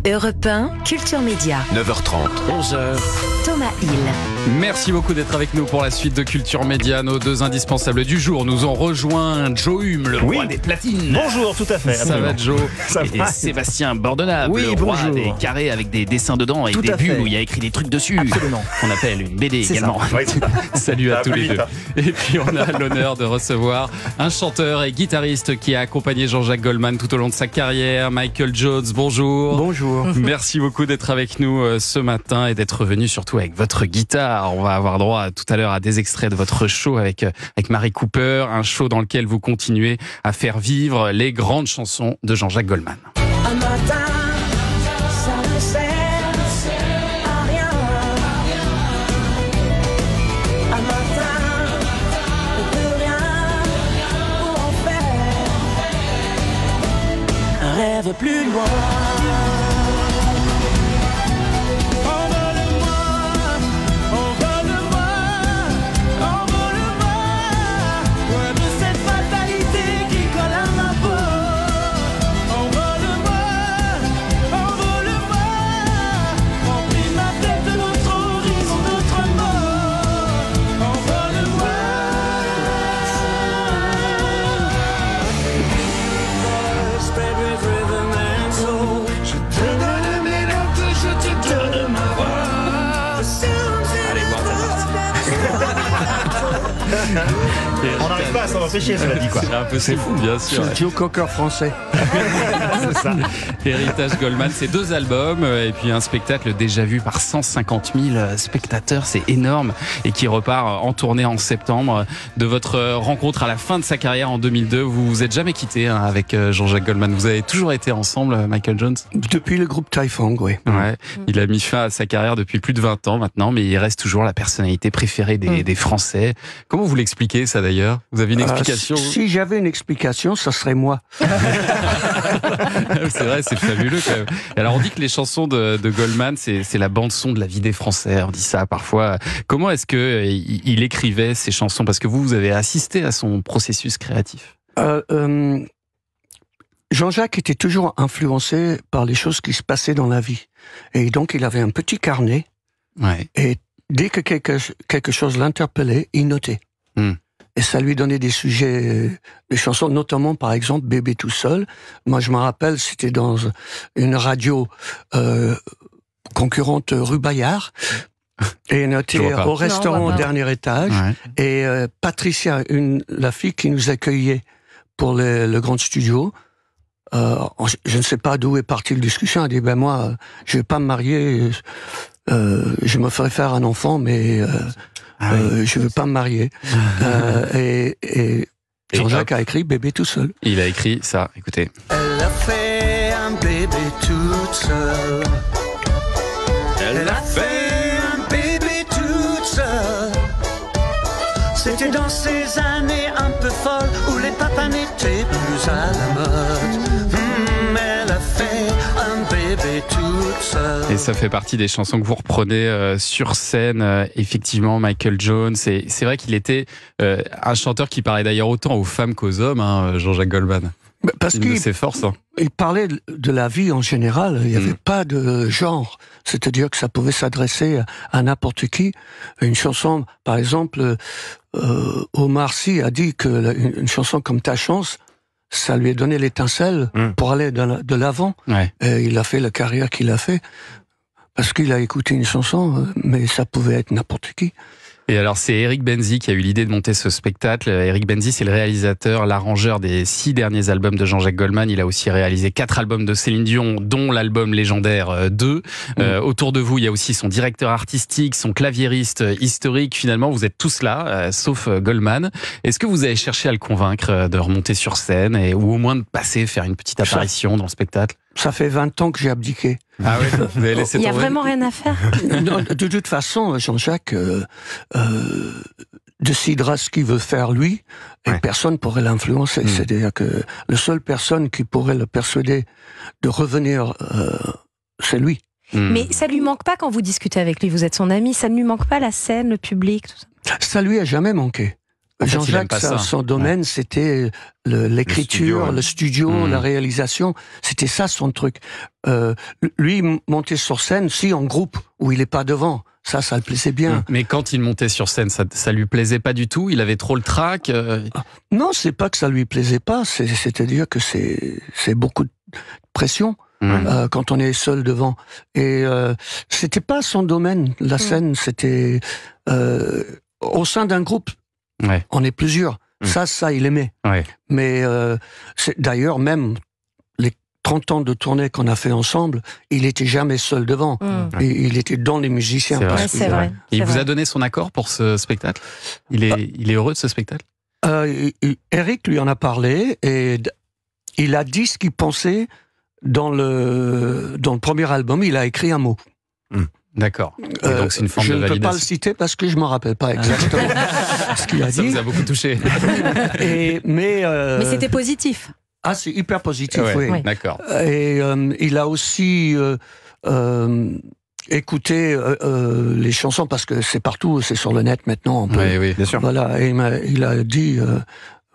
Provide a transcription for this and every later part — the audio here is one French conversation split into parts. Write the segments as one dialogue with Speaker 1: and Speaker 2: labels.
Speaker 1: Europe 1, Culture Média.
Speaker 2: 9h30, 11h.
Speaker 1: Thomas Hill.
Speaker 3: Merci beaucoup d'être avec nous pour la suite de Culture Média. Nos deux indispensables du jour nous ont rejoint Joe Hume, le roi des platines.
Speaker 4: Bonjour, tout à fait.
Speaker 3: Ça va, Joe?
Speaker 4: Et
Speaker 5: Sébastien Bordenave,
Speaker 4: Oui,
Speaker 5: le roi
Speaker 4: bonjour.
Speaker 5: des carrés avec des dessins dedans et
Speaker 4: Tout
Speaker 5: des
Speaker 4: à fait.
Speaker 5: bulles où il y a écrit des trucs dessus.
Speaker 4: Absolument.
Speaker 5: On appelle une BD
Speaker 4: C'est
Speaker 5: également.
Speaker 4: ça. Oui, c'est ça.
Speaker 3: Salut à
Speaker 4: Ça
Speaker 3: tous
Speaker 4: va
Speaker 3: les
Speaker 4: plus
Speaker 3: deux.
Speaker 4: vite,
Speaker 3: Et puis on a l'honneur de recevoir un chanteur et guitariste qui a accompagné Jean-Jacques Goldman tout au long de sa carrière, Michael Jones. Bonjour.
Speaker 4: Bonjour.
Speaker 3: Merci beaucoup d'être avec nous ce matin et d'être venu surtout avec votre guitare. On va avoir droit tout à l'heure à des extraits de votre show avec Marie Cooper, un show dans lequel vous continuez à faire vivre les grandes chansons de Jean-Jacques Goldman.
Speaker 6: Un matin, ça ne sert à rien. Un matin, on peut rien pour en faire. Un rêve plus loin.
Speaker 4: On n'arrive pas à s'en empêcher, cela dit quoi.
Speaker 3: C'est fou, bien sûr.
Speaker 7: C'est le Joe Cocker français.
Speaker 3: C'est ça. Héritage Goldman, c'est 2 albums et puis un spectacle déjà vu par 150 000 spectateurs, c'est énorme, et qui repart en tournée en septembre. De votre rencontre à la fin de sa carrière en 2002, vous vous êtes jamais quitté avec Jean-Jacques Goldman. Vous avez toujours été ensemble, Michael Jones?
Speaker 7: Depuis le groupe Typhon, oui.
Speaker 3: Ouais. Il a mis fin à sa carrière depuis plus de 20 ans maintenant, mais il reste toujours la personnalité préférée des Français. Comment vous l'expliquez ça d'ailleurs? Vous avez une explication?
Speaker 7: Si j'avais une explication, ça serait moi.
Speaker 3: C'est vrai, c'est fabuleux quand même. Et alors on dit que les chansons de Goldman, c'est la bande son de la vie des Français. On dit ça parfois. Comment est-ce que il écrivait ces chansons? Parce que vous avez assisté à son processus créatif.
Speaker 7: Jean-Jacques était toujours influencé par les choses qui se passaient dans la vie. Et donc il avait un petit carnet.
Speaker 3: Ouais.
Speaker 7: Et dès que quelque chose l'interpellait, il notait. Et ça lui donnait des sujets, des chansons, notamment par exemple Bébé tout seul. Moi je me rappelle, c'était dans une radio concurrente rue Bayard. Et on était au restaurant au dernier étage.
Speaker 3: Ouais.
Speaker 7: Et Patricia, la fille qui nous accueillait pour le grand studio, je ne sais pas d'où est partie la discussion, elle dit ben moi je vais pas me marier, je me ferai faire un enfant, mais je veux pas me marier. Et Jean-Jacques a écrit Bébé tout seul.
Speaker 3: Il a écrit ça, écoutez.
Speaker 7: Elle a fait un bébé toute seule. Elle a fait un bébé toute seule. C'était dans ces années un peu folles où les papas n'étaient plus à la mode. Elle a fait un bébé toute seule.
Speaker 3: Et ça fait partie des chansons que vous reprenez sur scène, effectivement, Michael Jones. Et c'est vrai qu'il était un chanteur qui parlait d'ailleurs autant aux femmes qu'aux hommes, Jean-Jacques Goldman.
Speaker 7: Parce
Speaker 3: Une de
Speaker 7: qu'il
Speaker 3: ses forces.
Speaker 7: il parlait de la vie en général, il n'y avait pas de genre. C'est-à-dire que ça pouvait s'adresser à n'importe qui. Une chanson, par exemple, Omar Sy a dit que une chanson comme Ta chance, ça lui a donné l'étincelle pour aller de l'avant.
Speaker 3: Ouais.
Speaker 7: Et il a fait la carrière qu'il a fait parce qu'il a écouté une chanson, mais ça pouvait être n'importe qui.
Speaker 3: Et alors, c'est Eric Benzi qui a eu l'idée de monter ce spectacle. Eric Benzi, c'est le réalisateur, l'arrangeur des 6 derniers albums de Jean-Jacques Goldman. Il a aussi réalisé 4 albums de Céline Dion, dont l'album légendaire 2. Autour de vous, il y a aussi son directeur artistique, son claviériste historique. Finalement, vous êtes tous là, sauf Goldman. Est-ce que vous avez cherché à le convaincre de remonter sur scène ou au moins de passer, faire une petite apparition dans le spectacle?
Speaker 7: Ça fait 20 ans que j'ai abdiqué.
Speaker 3: Ah oui, vous avez laissé
Speaker 1: Il n'y a
Speaker 3: tomber.
Speaker 1: vraiment rien à faire.
Speaker 7: Non, de toute façon, Jean-Jacques décidera ce qu'il veut faire lui, et personne pourrait l'influencer. C'est-à-dire que la seule personne qui pourrait le persuader de revenir, c'est lui.
Speaker 1: Mais ça lui manque pas quand vous discutez avec lui, vous êtes son ami, ça ne lui manque pas la scène, le public, tout ça?
Speaker 7: Ça lui a jamais manqué.
Speaker 3: En fait, il aime
Speaker 7: Jean-Jacques,
Speaker 3: pas ça.
Speaker 7: son domaine, c'était l'écriture, le studio, la réalisation. C'était ça son truc. Lui, monter sur scène, si en groupe, où il est pas devant, ça le plaisait bien.
Speaker 3: Mais quand il montait sur scène, ça lui plaisait pas du tout. Il avait trop le trac.
Speaker 7: Non, c'est pas que ça lui plaisait pas. C'est-à-dire que c'est beaucoup de pression. Quand on est seul devant. Et c'était pas son domaine, la scène, c'était au sein d'un groupe, on est plusieurs. Ça, il aimait.
Speaker 3: Ouais.
Speaker 7: Mais d'ailleurs, même les 30 ans de tournée qu'on a fait ensemble, il était jamais seul devant. Il était dans les musiciens.
Speaker 3: C'est vrai.
Speaker 1: Ouais, c'est vrai.
Speaker 3: Et il
Speaker 1: c'est
Speaker 3: vous
Speaker 1: vrai.
Speaker 3: a donné son accord pour ce spectacle? Il est heureux de ce spectacle?
Speaker 7: Eric lui en a parlé et il a dit ce qu'il pensait. Dans le premier album, il a écrit un mot.
Speaker 3: D'accord. Et donc c'est une forme
Speaker 7: je
Speaker 3: de
Speaker 7: ne peux pas le
Speaker 3: validation.
Speaker 7: citer parce que je me rappelle pas exactement ce qu'il a
Speaker 3: Ça
Speaker 7: dit.
Speaker 3: vous a beaucoup touché.
Speaker 7: Mais
Speaker 1: c'était positif.
Speaker 7: Ah, c'est hyper positif,
Speaker 3: Ouais,
Speaker 7: oui.
Speaker 1: Oui.
Speaker 3: D'accord.
Speaker 7: Et il a aussi écouté les chansons parce que c'est partout, c'est sur le net maintenant. On peut,
Speaker 3: Oui, bien sûr.
Speaker 7: voilà, et il a dit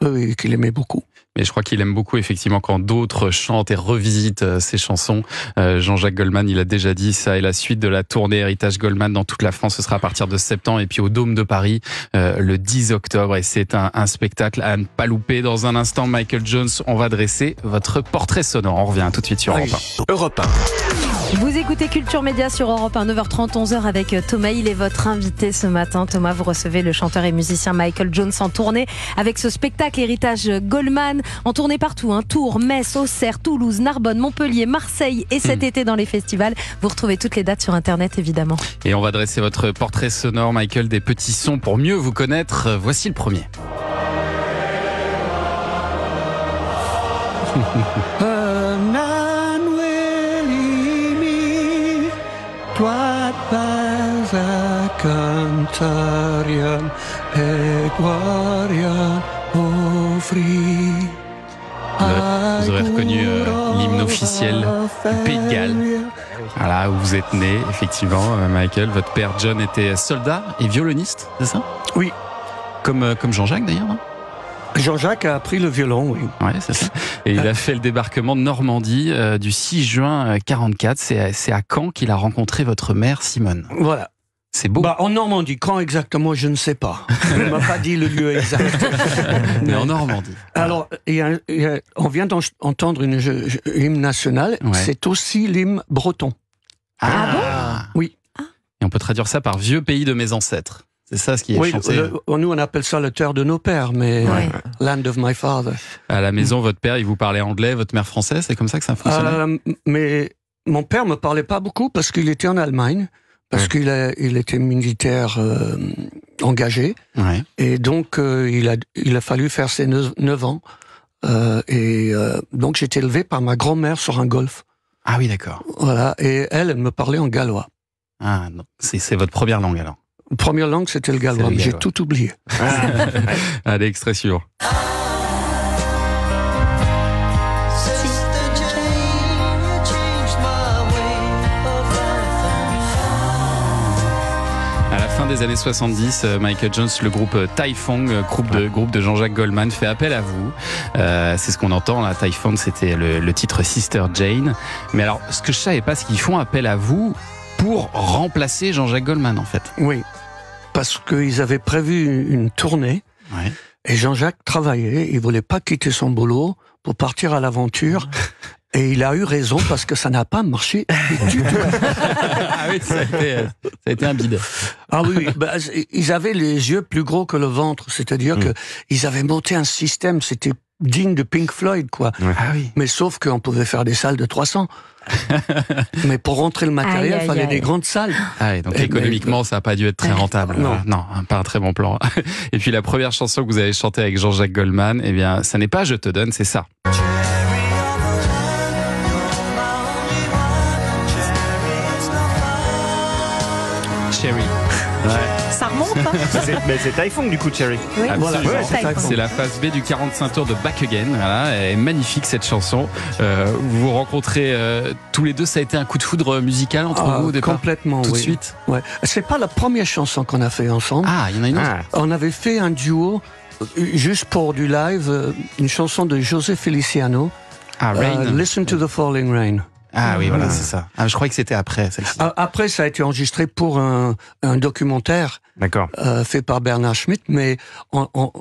Speaker 7: oui, qu'il aimait beaucoup.
Speaker 3: Mais je crois qu'il aime beaucoup effectivement quand d'autres chantent et revisitent ses chansons. Jean-Jacques Goldman, il a déjà dit ça. Et la suite de la tournée Héritage Goldman dans toute la France, ce sera à partir de septembre. Et puis au Dôme de Paris, le 10 octobre. Et c'est un spectacle à ne pas louper. Dans un instant, Michael Jones, on va dresser votre portrait sonore. On revient tout de suite sur Europe 1.
Speaker 2: Europe 1.
Speaker 1: Vous écoutez Culture Média sur Europe 1, 9h30, 11h avec Thomas. Il est votre invité ce matin. Thomas, vous recevez le chanteur et musicien Michael Jones en tournée avec ce spectacle Héritage Goldman. En tournée partout, Tours, Metz, Auxerre, Toulouse, Narbonne, Montpellier, Marseille et cet été dans les festivals. Vous retrouvez toutes les dates sur Internet, évidemment.
Speaker 3: Et on va dresser votre portrait sonore, Michael, des petits sons pour mieux vous connaître. Voici le premier.
Speaker 7: Toi pas cantarien et guarian offri.
Speaker 3: Vous aurez reconnu l'hymne officiel du Pays de Galles. Voilà, où vous êtes né, effectivement, Michael. Votre père John était soldat et violoniste, c'est ça?
Speaker 7: Oui.
Speaker 3: Comme Jean-Jacques d'ailleurs, non?
Speaker 7: Jean-Jacques a appris le violon, oui.
Speaker 3: Ouais, c'est ça. Et il a fait le débarquement de Normandie du 6 juin 44. C'est à Caen qu'il a rencontré votre mère Simone.
Speaker 7: Voilà.
Speaker 3: C'est beau.
Speaker 7: En Normandie, quand exactement, je ne sais pas. Il ne m'a pas dit le lieu exact.
Speaker 3: Mais en Normandie.
Speaker 7: Alors, on vient d'entendre une hymne nationale.
Speaker 3: Ouais.
Speaker 7: C'est aussi l'hymne breton.
Speaker 3: Ah bon?
Speaker 7: Oui.
Speaker 3: Et on peut traduire ça par vieux pays de mes ancêtres. C'est ça ce qui est chanté.
Speaker 7: Nous on appelle ça le terre de nos pères, mais
Speaker 1: Ouais.
Speaker 7: Land of my father.
Speaker 3: À la maison, votre père, il vous parlait anglais, votre mère français, c'est comme ça que ça fonctionnait?
Speaker 7: Mais mon père me parlait pas beaucoup parce qu'il était en Allemagne, parce qu'il était militaire engagé,
Speaker 3: Ouais.
Speaker 7: et donc il a fallu faire ses 9 ans. Donc j'étais élevé par ma grand-mère sur un golf.
Speaker 3: Ah oui, d'accord.
Speaker 7: Voilà, et elle me parlait en gallois.
Speaker 3: Ah, non. C'est votre première langue alors.
Speaker 7: Première langue, c'était le gallois,
Speaker 3: le
Speaker 7: mais j'ai
Speaker 3: gallois.
Speaker 7: tout oublié.
Speaker 3: Allez, extrait suivant. À la fin des années 70, Michael Jones, le groupe Typhoon, groupe de Jean-Jacques Goldman, fait appel à vous. C'est ce qu'on entend là. Typhoon, c'était le titre Sister Jane. Mais alors, ce que je savais pas, c'est qu'ils font appel à vous pour remplacer Jean-Jacques Goldman, en fait.
Speaker 7: Oui, parce qu'ils avaient prévu une tournée.
Speaker 3: Ouais.
Speaker 7: Et Jean-Jacques travaillait, il voulait pas quitter son boulot pour partir à l'aventure. Et il a eu raison parce que ça n'a pas marché du tout.
Speaker 3: Ah oui, ça a été un bide.
Speaker 7: Ah oui, ils avaient les yeux plus gros que le ventre, c'est-à-dire que ils avaient monté un système, c'était digne de Pink Floyd, quoi.
Speaker 3: Ah oui.
Speaker 7: Mais sauf qu'on pouvait faire des salles de 300. Mais pour rentrer le matériel, il fallait des grandes salles.
Speaker 3: Ah oui, donc économiquement, ça n'a pas dû être très rentable.
Speaker 7: Non.
Speaker 3: Non, pas un très bon plan. Et puis la première chanson que vous avez chantée avec Jean-Jacques Goldman, eh bien, ça n'est pas Je te donne, c'est ça. Cherry.
Speaker 1: Ça remonte, hein?
Speaker 4: Mais c'est Typhoon du coup, Cherry.
Speaker 1: Oui.
Speaker 7: Voilà,
Speaker 3: Absolument.
Speaker 7: ouais, c'est ça.
Speaker 3: C'est la phase B du 45 tours de Back Again. Voilà, elle est magnifique cette chanson. Vous vous rencontrez tous les deux, ça a été un coup de foudre musical entre vous au départ?
Speaker 7: Complètement,
Speaker 3: Tout de
Speaker 7: oui.
Speaker 3: suite.
Speaker 7: Ouais. C'est pas la première chanson qu'on a fait ensemble.
Speaker 3: Ah, il y en a une autre.
Speaker 7: On avait fait un duo juste pour du live, une chanson de José Feliciano,
Speaker 3: Ah, Rain.
Speaker 7: Listen to the Falling Rain.
Speaker 3: Ah oui, voilà, c'est ça. Ah, je croyais que c'était après celle-ci.
Speaker 7: Après, ça a été enregistré pour un documentaire
Speaker 4: D'accord.
Speaker 7: fait par Bernard Schmitt, mais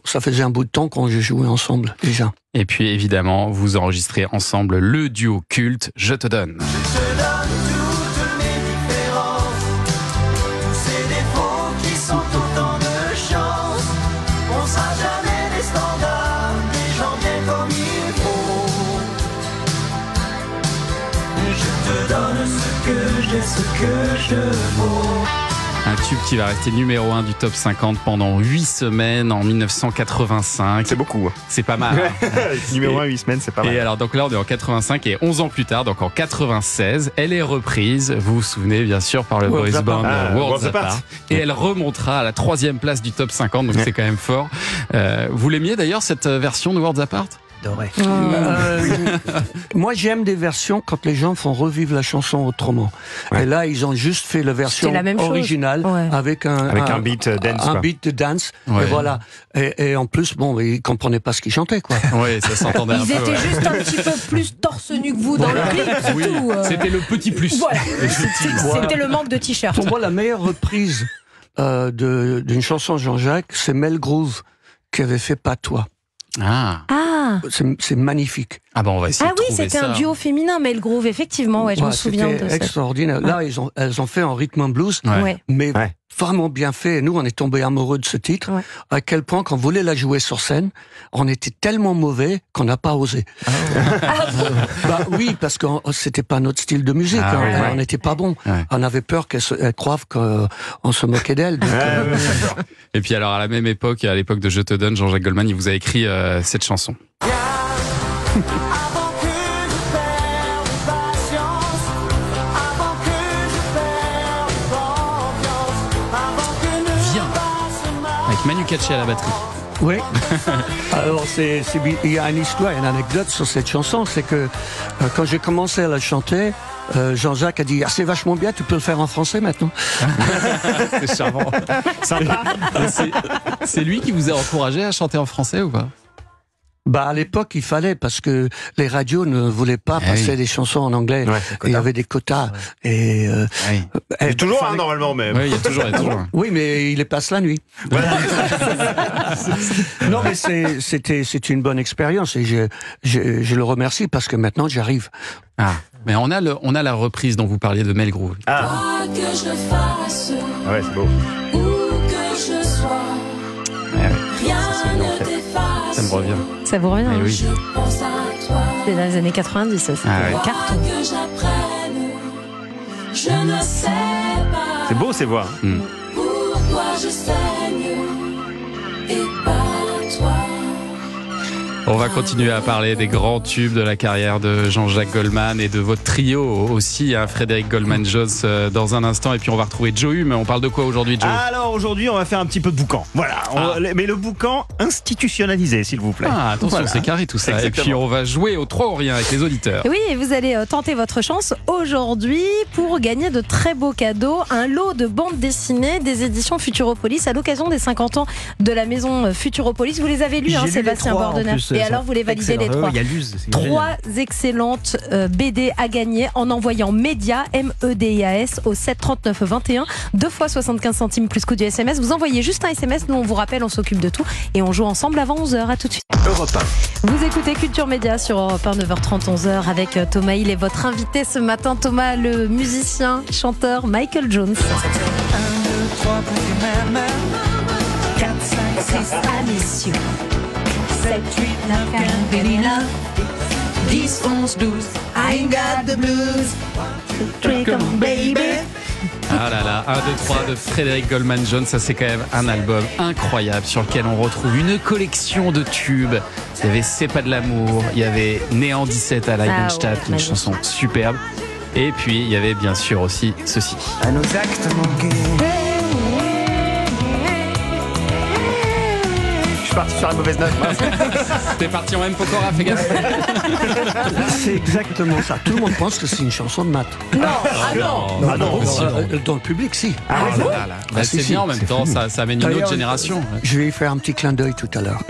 Speaker 7: ça faisait un bout de temps qu'on jouait ensemble déjà.
Speaker 3: Et puis évidemment, vous enregistrez ensemble le duo culte Je te donne.
Speaker 6: Je te donne toutes mes différences, tous ces défauts qui sont autant de chance. On sera jamais des standards, des gens bien comme il faut. Je te donne ce que j'ai, ce que je vaux.
Speaker 3: Un tube qui va rester numéro 1 du top 50 pendant 8 semaines en 1985.
Speaker 4: C'est beaucoup.
Speaker 3: C'est pas mal. Hein.
Speaker 4: Numéro 1, 8 semaines, c'est pas mal.
Speaker 3: Et alors, donc là, on est en 85 et 11 ans plus tard, donc en 96, elle est reprise, vous vous souvenez bien sûr, par le
Speaker 7: Worlds
Speaker 3: boys band
Speaker 4: Apart.
Speaker 3: Worlds Apart. Et elle remontera à la 3e place du top 50, donc c'est quand même fort. Vous l'aimiez d'ailleurs, cette version de Worlds Apart?
Speaker 7: Moi, j'aime des versions quand les gens font revivre la chanson autrement.
Speaker 4: Ouais.
Speaker 7: Et là, ils ont juste fait la version
Speaker 1: C'était la même chose.
Speaker 7: originale
Speaker 1: Ouais.
Speaker 7: avec un
Speaker 4: beat dance.
Speaker 7: un
Speaker 4: quoi.
Speaker 7: beat de dance.
Speaker 3: Ouais.
Speaker 7: Et voilà. Et en plus, bon, ils comprenaient pas ce qu'ils chantaient, quoi.
Speaker 3: Oui, ça s'entendait un
Speaker 1: Ils
Speaker 3: peu.
Speaker 1: étaient
Speaker 3: ouais.
Speaker 1: juste un petit peu plus torse nu que vous dans le clip, c'est
Speaker 3: Oui,
Speaker 1: tout.
Speaker 3: c'était le petit plus.
Speaker 1: Voilà, c'était le manque de t-shirt.
Speaker 7: Pour moi, la meilleure reprise d'une chanson de Jean-Jacques, c'est Mel Groove qui avait fait Pas toi.
Speaker 3: Ah.
Speaker 7: C'est magnifique.
Speaker 3: Ah bon, on va essayer
Speaker 1: Ah
Speaker 3: de
Speaker 1: oui,
Speaker 3: trouver
Speaker 1: c'était
Speaker 3: ça.
Speaker 1: un duo féminin, Mel Groove, effectivement, ouais, je me
Speaker 7: Ouais,
Speaker 1: souviens de
Speaker 7: c'était
Speaker 1: ça.
Speaker 7: extraordinaire. Là, elles ont fait en rhythm and blues,
Speaker 3: Ouais.
Speaker 1: Ouais.
Speaker 7: mais
Speaker 4: Ouais.
Speaker 7: vraiment bien fait. Et nous, on est tombés amoureux de ce titre.
Speaker 1: Ouais.
Speaker 7: À quel point, quand on voulait la jouer sur scène, on était tellement mauvais qu'on n'a pas osé. Bah oui, parce que c'était pas notre style de musique.
Speaker 3: Ah,
Speaker 7: hein.
Speaker 3: ouais.
Speaker 7: On n'était pas bon.
Speaker 3: Ouais.
Speaker 7: On avait peur qu'elle croive qu'on se moquait d'elle. Donc,
Speaker 3: Et puis alors, à la même époque, à l'époque de Je te donne, Jean-Jacques Goldman, il vous a écrit cette chanson.
Speaker 6: Avant que je perde patience, avant que je perde confiance, avant que ne
Speaker 3: Viens.
Speaker 6: passe ma
Speaker 3: Avec Manu Katché à la batterie.
Speaker 7: oui. Alors, il y a une histoire, une anecdote sur cette chanson. C'est que quand j'ai commencé à la chanter, Jean-Jacques a dit « Ah, c'est vachement bien, tu peux le faire en français maintenant. »
Speaker 3: C'est charmant.
Speaker 4: Sympa.
Speaker 3: C'est lui qui vous a encouragé à chanter en français ou pas?
Speaker 7: Bah, à l'époque, il fallait, parce que les radios ne voulaient pas passer
Speaker 3: oui.
Speaker 7: des chansons en anglais.
Speaker 4: Ouais,
Speaker 7: Il y avait des quotas. Et,
Speaker 3: Oui.
Speaker 4: Il y a toujours un, normalement, mais.
Speaker 3: Oui, il y a toujours un.
Speaker 7: oui, mais il les passe la nuit. Non, mais c'est une bonne expérience et je le remercie parce que maintenant j'arrive.
Speaker 3: Ah, mais on a la reprise dont vous parliez de Mel Groove.
Speaker 6: Quoi que je fasse,
Speaker 4: Ah ouais, c'est beau.
Speaker 6: où que je sois, rien ne t'efface.
Speaker 3: Ça me revient.
Speaker 1: Ça vous revient,
Speaker 3: Eh
Speaker 1: hein
Speaker 3: oui.
Speaker 6: Je pense à toi.
Speaker 1: C'est dans les années 90, ça, c'était
Speaker 3: Ah ouais.
Speaker 1: un
Speaker 6: Quoi
Speaker 1: carton.
Speaker 6: que j'apprenne, je ne sais pas
Speaker 4: C'est beau ces voix.
Speaker 6: pourquoi je saigne et pas toi.
Speaker 3: On va continuer à parler des grands tubes de la carrière de Jean-Jacques Goldman et de votre trio aussi, hein, Frédéric Goldman-Jones, dans un instant. Et puis on va retrouver Joe Hume. On parle de quoi aujourd'hui, Joe?
Speaker 4: Alors aujourd'hui, on va faire un petit peu de boucan. Voilà. Mais le boucan institutionnalisé, s'il vous plaît.
Speaker 3: Ah, attention,
Speaker 4: Voilà.
Speaker 3: c'est carré tout ça.
Speaker 4: Exactement.
Speaker 3: Et puis on va jouer au 3 ou rien avec les auditeurs.
Speaker 1: Oui, et vous allez tenter votre chance aujourd'hui pour gagner de très beaux cadeaux. Un lot de bandes dessinées des éditions Futuropolis à l'occasion des 50 ans de la maison Futuropolis. Vous les avez lus, hein,
Speaker 2: J'ai lu les
Speaker 1: Sébastien
Speaker 2: trois, en
Speaker 1: Bordenave.
Speaker 2: plus,
Speaker 1: Et
Speaker 2: ça.
Speaker 1: alors, vous les validez les
Speaker 2: Excellent.
Speaker 1: trois.
Speaker 2: Il y a Luz. c'est
Speaker 1: Trois
Speaker 2: génial.
Speaker 1: excellentes BD à gagner en envoyant MEDIAS, MEDIAS au 7 39 21, 2 fois 75 centimes plus coût du SMS. Vous envoyez juste un SMS, nous on vous rappelle, on s'occupe de tout et on joue ensemble avant 11h. À tout de suite.
Speaker 7: Europe 1.
Speaker 1: Vous écoutez Culture Média sur Europe 1, 9h30, 11h avec Thomas Hill et votre invité ce matin, Thomas, le musicien, chanteur Michael Jones.
Speaker 6: 1, 2, 3, plus mère, 4, 5, 6, admission. 7, 8, 9, 15, baby love. 10, 11, 12, I ain't got the blues. 3, come on, baby.
Speaker 3: Ah là là, 1, 2, 3 de Frédéric Goldman-Jones, ça c'est quand même un album incroyable sur lequel on retrouve une collection de tubes. Il y avait C'est pas de l'amour, il y avait Néant 17 à Leidenstadt,
Speaker 1: Ah ouais,
Speaker 3: une
Speaker 1: magnifique.
Speaker 3: chanson superbe. Et puis il y avait bien sûr aussi ceci.
Speaker 6: À nos actes manqués.
Speaker 4: suis parti sur la mauvaise note.
Speaker 3: T'es parti en même Pokora, fais gaffe.
Speaker 2: C'est exactement ça. Tout le monde pense que c'est une chanson de maths.
Speaker 1: Non, ah non.
Speaker 4: Ah non,
Speaker 2: Dans le public, si.
Speaker 3: Bah,
Speaker 2: Ah,
Speaker 3: c'est
Speaker 2: si,
Speaker 3: bien en même temps, ça amène une
Speaker 2: D'ailleurs,
Speaker 3: autre génération.
Speaker 2: Je vais y faire un petit clin d'œil tout à l'heure.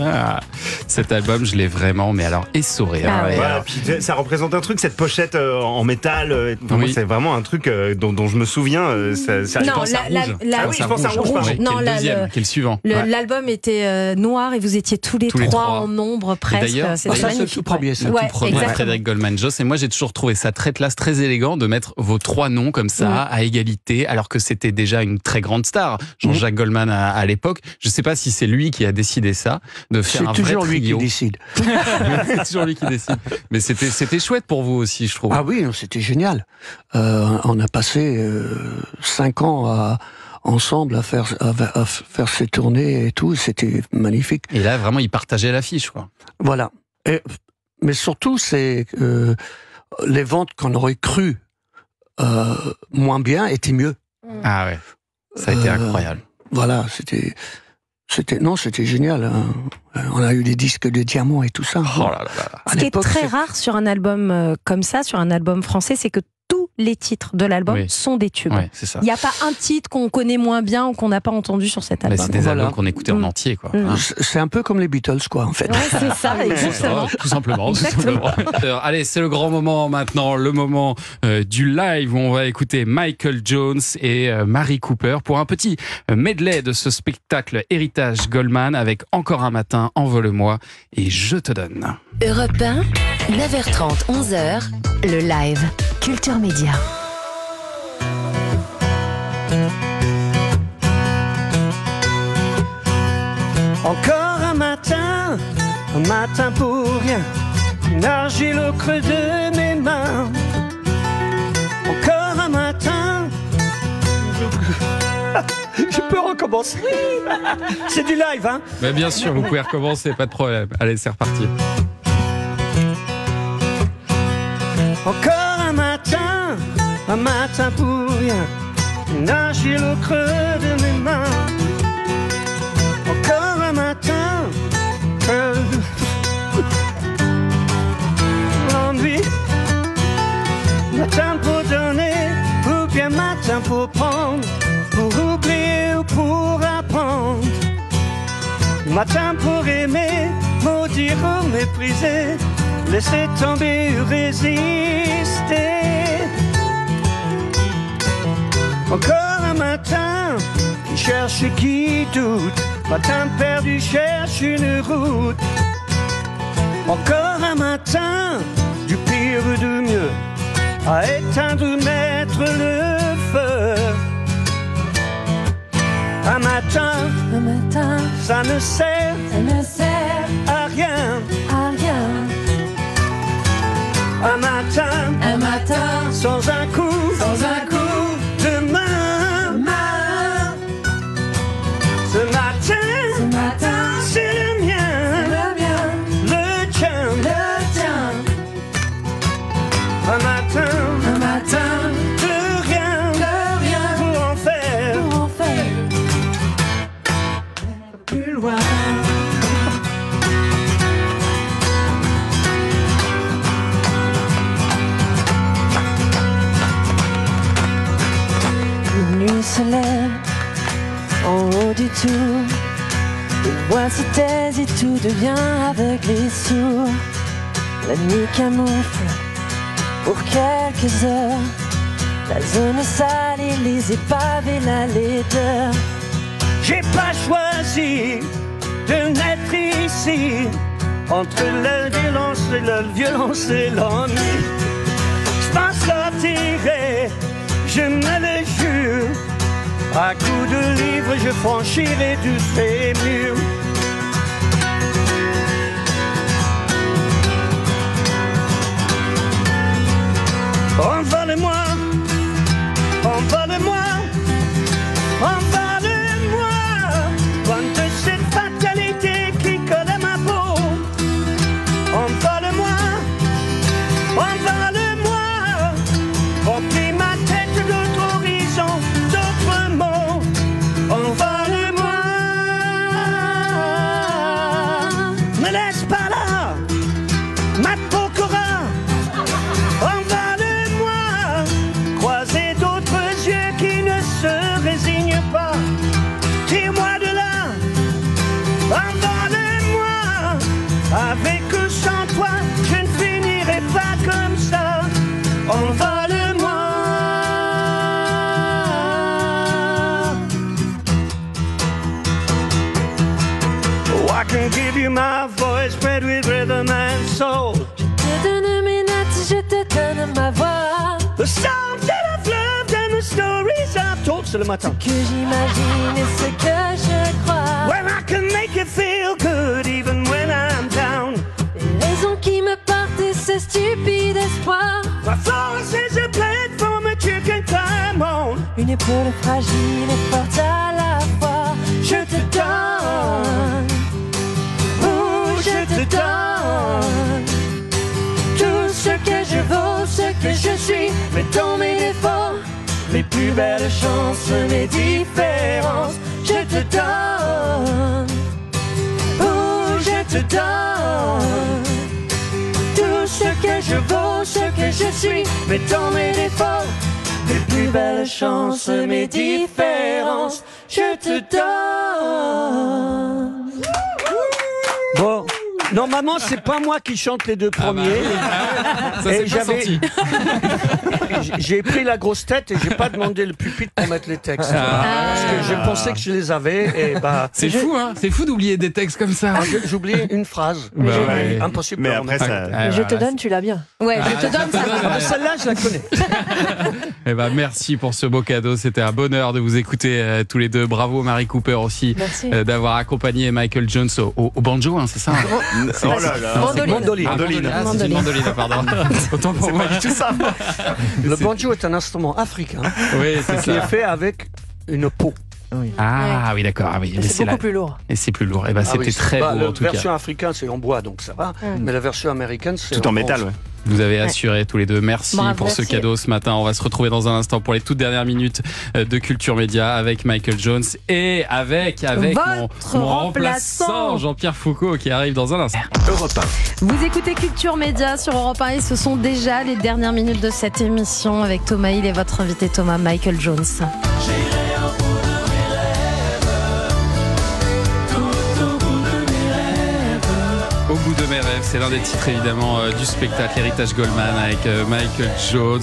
Speaker 3: Ah, cet album, je l'ai vraiment, mais alors essoré.
Speaker 1: Ah ouais.
Speaker 4: Voilà, puis ça représente un truc, cette pochette en métal. Moi,
Speaker 3: Oui.
Speaker 4: c'est vraiment un truc dont je me souviens.
Speaker 1: Non,
Speaker 3: pense à Rouge.
Speaker 4: Ah oui, je pense à Rouge, pardon.
Speaker 3: Ouais, qui est
Speaker 1: Non,
Speaker 3: le
Speaker 1: là,
Speaker 3: deuxième, qui est le suivant. Ouais.
Speaker 1: L'album était noir et vous étiez tous les trois en ombre presque.
Speaker 3: d'ailleurs,
Speaker 1: C'était
Speaker 2: ça, c'est le
Speaker 1: magnifique.
Speaker 2: tout premier, ça.
Speaker 1: Ouais,
Speaker 3: Tout premier,
Speaker 1: exactement.
Speaker 3: Frédéric Goldman Joss. Et moi, j'ai toujours trouvé ça très classe, très élégant de mettre vos trois noms comme ça, à égalité, alors que c'était déjà une très grande star. Jean-Jacques Goldman à l'époque. Je sais pas si c'est lui qui a décidé ça, de faire
Speaker 2: C'est
Speaker 3: un
Speaker 2: toujours
Speaker 3: vrai
Speaker 2: lui qui
Speaker 3: trio.
Speaker 2: décide.
Speaker 3: C'est toujours lui qui décide. Mais c'était chouette pour vous aussi, je trouve.
Speaker 2: Ah oui, c'était génial. On a passé 5 ans ensemble à faire ces tournées et tout. C'était magnifique.
Speaker 3: Et là, vraiment, il partageait l'affiche, quoi.
Speaker 2: Voilà. Mais surtout, c'est les ventes qu'on aurait cru moins bien étaient mieux.
Speaker 3: Ah ouais. Ça a été incroyable.
Speaker 2: Voilà, c'était génial. Hein. On a eu des disques de diamants et tout ça.
Speaker 3: Oh là là là.
Speaker 2: À
Speaker 1: Ce qui est
Speaker 2: l'époque,
Speaker 1: très
Speaker 2: c'est-
Speaker 1: rare sur un album comme ça, sur un album français, c'est que tous les titres de l'album
Speaker 3: Oui.
Speaker 1: sont des tubes.
Speaker 3: Ouais, c'est ça.
Speaker 1: Il n'y a pas un titre qu'on connaît moins bien ou qu'on n'a pas entendu sur cet
Speaker 3: Mais
Speaker 1: album.
Speaker 3: c'est des
Speaker 2: Voilà.
Speaker 3: albums qu'on écoutait en entier, quoi.
Speaker 1: Mm.
Speaker 3: Hein.
Speaker 2: C'est un peu comme les Beatles, quoi, en fait.
Speaker 1: Ouais, c'est ça, exactement.
Speaker 3: Tout simplement.
Speaker 1: Exactement.
Speaker 3: Allez, c'est le grand moment maintenant, le moment du live où on va écouter Michael Jones et Marie Cooper pour un petit medley de ce spectacle Héritage Goldman avec Encore un matin, Envole-moi et Je te donne.
Speaker 8: Europe 1, 9h30, 11h, le live Culture Média.
Speaker 7: Encore un matin pour rien, une argile au creux de mes mains. Encore un matin, je peux recommencer. C'est du live, hein?
Speaker 3: Mais bien sûr, vous pouvez recommencer, pas de problème. Allez, c'est reparti.
Speaker 7: Encore un matin pour rien, une argile au creux de mes mains. Encore un matin, l'ennui, matin pour donner, ou bien matin pour prendre, pour oublier ou pour apprendre. Matin pour aimer, maudire ou mépriser, laisser tomber ou résister. Encore un matin qui cherche, qui doute, matin perdu cherche une route. Encore un matin du pire ou du mieux, à éteindre ou mettre le feu. Un matin, ça ne sert à rien. Un matin, sans un coup de main. Ce matin, c'est le mien, le tien. Un matin, de rien pour en faire plus loin.
Speaker 6: La nuit se lève en haut du tour. Les voix se taisent et tout devient aveugle et sourd. La nuit camoufle pour quelques heures la zone sale et les épaves et la laideur.
Speaker 7: J'ai pas choisi de naître ici, entre la violence et l'ennui. Je m'en sortirai, je me le jure. À coups de livres, je franchirai tous ces murs. Envole-moi, envole-moi, envole-moi, loin de cette fatalité qui colle à ma peau. Envole-moi, envole-moi, remplis ma tête d'autres horizons, d'autres mots. Envole-moi. The songs that I've loved and the stories I've told. C'est le matin.
Speaker 6: Que j'imagine et ce que je crois.
Speaker 7: When I can make you feel good even when I'm down.
Speaker 6: Les raisons qui me portent et ce stupide espoir.
Speaker 7: My force is a platform that you can climb on.
Speaker 6: Une épaule fragile et forte à la fois. Je te donne, oh je te donne tout ce que je vaux, ce que je suis, mais dans mes défauts, mes plus belles chances, mes différences. Je te donne, oh je te donne tout ce que je vaux, ce que je suis, mais dans mes défauts, mes plus belles chances, mes différences. Je te donne.
Speaker 2: Bon, normalement, c'est pas moi qui chante les deux premiers.
Speaker 3: Ça
Speaker 2: Et
Speaker 3: s'est pas senti.
Speaker 2: J'ai pris la grosse tête et j'ai pas demandé le pupitre pour mettre les textes. Parce que je pensais que je les avais. Et bah,
Speaker 3: C'est fou, hein. C'est fou d'oublier des textes comme ça.
Speaker 2: j'ai oublié une phrase.
Speaker 3: Bah ouais.
Speaker 2: Impossible.
Speaker 4: Mais
Speaker 2: de
Speaker 4: après,
Speaker 2: remettre.
Speaker 4: ça.
Speaker 6: Je te donne, tu l'as bien.
Speaker 1: Ouais, je te donne ça.
Speaker 2: Ah, celle-là, je la connais.
Speaker 3: Eh ben, merci pour ce beau cadeau. C'était un bonheur de vous écouter tous les deux. Bravo Marie Cooper aussi
Speaker 6: Merci.
Speaker 3: d'avoir accompagné Michael Jones au banjo, hein, c'est ça?
Speaker 4: Oh là là.
Speaker 6: Mandoline.
Speaker 2: Mandoline.
Speaker 3: Ah, c'est une mandoline, pardon. Autant pour moi.
Speaker 4: Tout ça.
Speaker 2: Le banjo est un instrument africain
Speaker 3: Oui, c'est
Speaker 2: qui est
Speaker 3: ça.
Speaker 2: fait avec une peau.
Speaker 3: Ah oui, d'accord. Ah, oui. Mais
Speaker 6: C'est beaucoup
Speaker 3: la-
Speaker 6: plus lourd.
Speaker 3: Et c'est plus lourd. Et ben,
Speaker 2: Ah
Speaker 3: c'était
Speaker 2: oui,
Speaker 3: très beau
Speaker 2: la
Speaker 3: en tout
Speaker 2: version
Speaker 3: cas.
Speaker 2: africaine, c'est en bois, donc ça va. Mais la version américaine, c'est
Speaker 4: Tout en métal,
Speaker 2: bronze.
Speaker 4: ouais.
Speaker 3: Vous avez assuré tous les deux. Merci
Speaker 1: Bravo,
Speaker 3: pour ce
Speaker 1: merci.
Speaker 3: cadeau ce matin. On va se retrouver dans un instant pour les toutes dernières minutes de Culture Média avec Michael Jones et avec
Speaker 1: Votre
Speaker 3: mon
Speaker 1: remplaçant.
Speaker 3: remplaçant Jean-Pierre Foucault qui arrive dans un instant.
Speaker 4: Europe 1.
Speaker 1: Vous écoutez Culture Média sur Europe 1 et ce sont déjà les dernières minutes de cette émission avec Thomas Hill et votre invité Thomas Michael Jones.
Speaker 3: Au bout de mes rêves, c'est l'un des titres évidemment du spectacle Héritage Goldman avec Michael Jones.